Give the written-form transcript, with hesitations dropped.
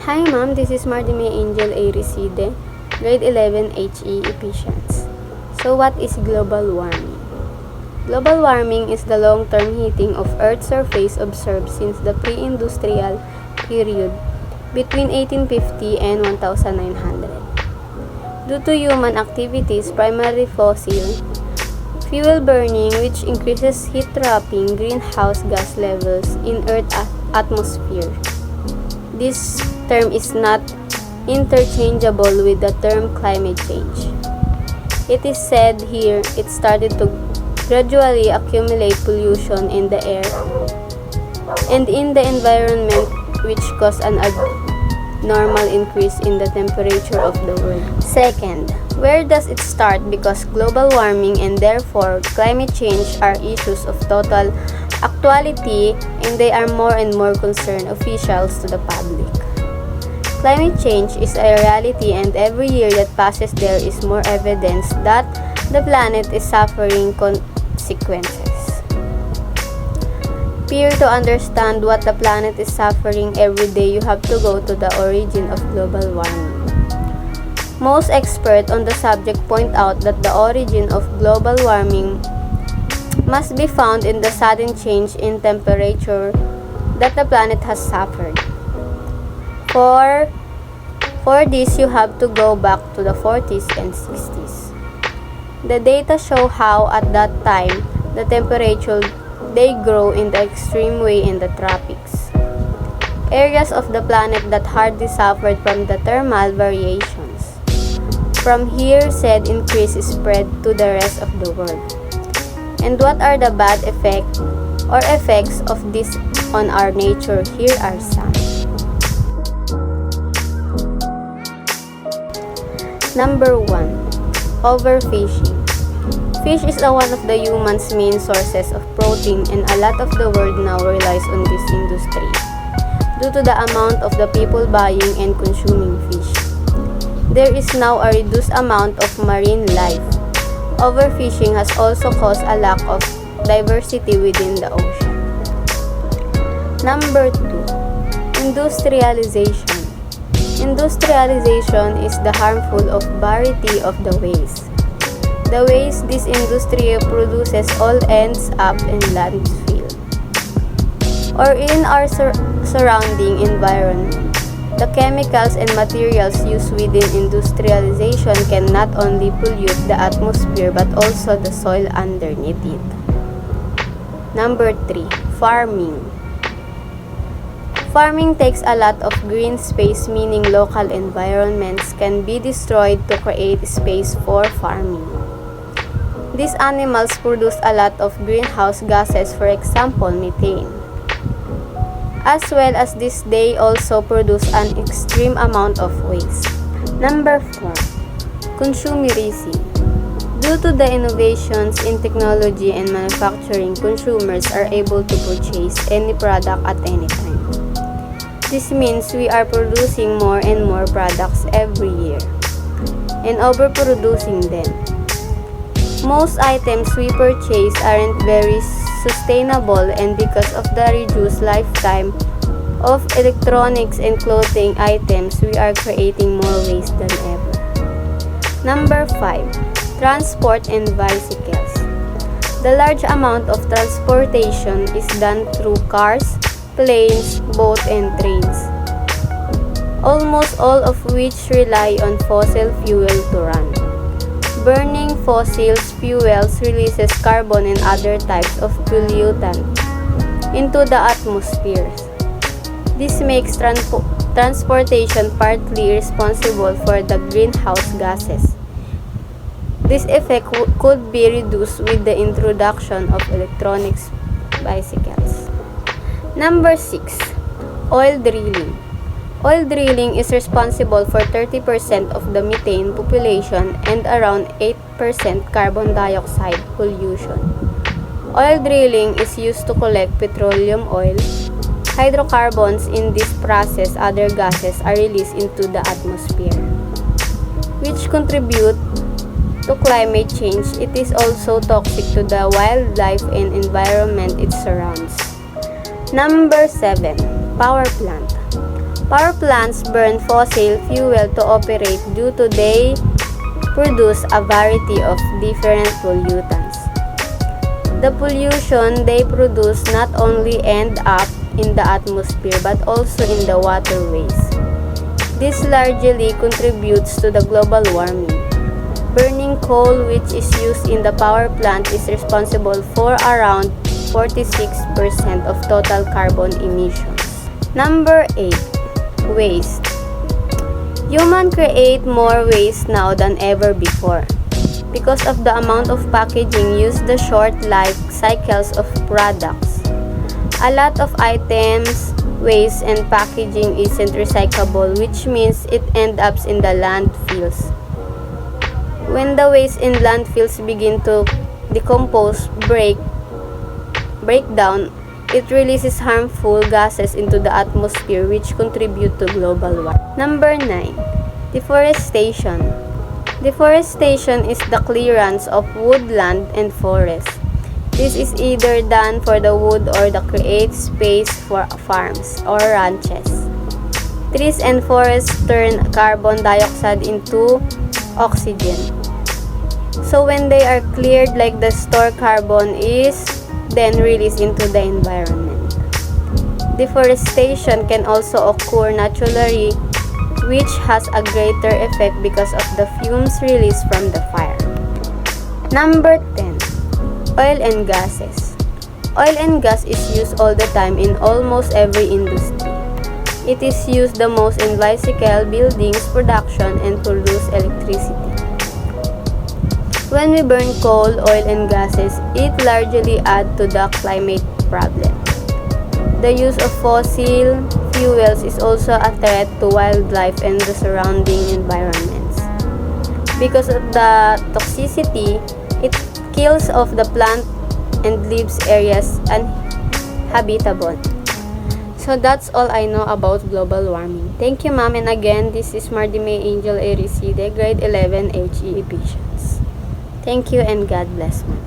Hi ma'am, this is Mardime Angel A. Reside, grade 11 HE Efficiency. So what is global warming? Global warming is the long-term heating of Earth's surface observed since the pre-industrial period between 1850 and 1900. Due to human activities, primarily fossil fuel burning, which increases heat trapping greenhouse gas levels in Earth's atmosphere. This term is not interchangeable with the term climate change. It is said here it started to gradually accumulate pollution in the air and in the environment, which caused an abnormal increase in the temperature of the world. Second, where does it start? Because global warming and therefore climate change are issues of total actuality, and they are more and more concern officials to the public. Climate change is a reality, and every year that passes there is more evidence that the planet is suffering consequences. To understand what the planet is suffering every day, you have to go to the origin of global warming. Most experts on the subject point out that the origin of global warming must be found in the sudden change in temperature that the planet has suffered. For this, you have to go back to the 40s and 60s. The data show how at that time the temperature they grow in the extreme way in the tropics, areas of the planet that hardly suffered from the thermal variations. From here, said increase is spread to the rest of the world. And what are the bad effects of this on our nature? Here are some. Number 1. Overfishing. Fish is one of the human's main sources of protein, and a lot of the world now relies on this industry due to the amount of the people buying and consuming fish. There is now a reduced amount of marine life. Overfishing has also caused a lack of diversity within the ocean. Number 2. Industrialization. Industrialization is the harmful of variety of the waste. The waste this industry produces all ends up in landfill or in our surrounding environment. The chemicals and materials used within industrialization can not only pollute the atmosphere but also the soil underneath it. Number 3. Farming. Farming takes a lot of green space, meaning local environments can be destroyed to create space for farming. These animals produce a lot of greenhouse gases, for example, methane. As well as this, they also produce an extreme amount of waste. Number 4. Consumerism. Due to the innovations in technology and manufacturing, consumers are able to purchase any product at any time. This means we are producing more and more products every year and overproducing them. Most items we purchase aren't very sustainable, and because of the reduced lifetime of electronics and clothing items, we are creating more waste than ever. Number 5. Transport and bicycles. The large amount of transportation is done through cars, planes, boats, and trains, almost all of which rely on fossil fuel to run. Burning fossil fuels releases carbon and other types of pollutant into the atmosphere. This makes transportation partly responsible for the greenhouse gases. This effect could be reduced with the introduction of electronic bicycles. Number 6. Oil drilling. Oil drilling is responsible for 30% of the methane population and around 8% carbon dioxide pollution. Oil drilling is used to collect petroleum oil, hydrocarbons. In this process, other gases are released into the atmosphere, which contribute to climate change. It is also toxic to the wildlife and environment it surrounds. Number 7. Power plant. Power plants burn fossil fuel to operate due to they produce a variety of different pollutants. The pollution they produce not only end up in the atmosphere but also in the waterways. This largely contributes to the global warming. Burning coal, which is used in the power plant, is responsible for around 46% of total carbon emissions. Number 8. Waste. Humans create more waste now than ever before. Because of the amount of packaging used, the short life cycles of products. A lot of items, waste, and packaging isn't recyclable, which means it ends up in the landfills. When the waste in landfills begin to decompose, break down, it releases harmful gases into the atmosphere which contribute to global warming. Number 9. Deforestation. Deforestation is the clearance of woodland and forest. This is either done for the wood or to create space for farms or ranches. Trees and forests turn carbon dioxide into oxygen. So when they are cleared, like the stored carbon is then released into the environment. Deforestation can also occur naturally, which has a greater effect because of the fumes released from the fire. Number 10. Oil and gases. Oil and gas is used all the time in almost every industry. It is used the most in bicycle, buildings, production, and produce electricity. When we burn coal, oil, and gases, it largely adds to the climate problem. The use of fossil fuels is also a threat to wildlife and the surrounding environments. Because of the toxicity, it kills off the plant and leaves areas uninhabitable. So that's all I know about global warming. Thank you, ma'am. And again, this is Mardime Angel Ericide, grade 11 HE Ephesians. Thank you and God bless, ma'am.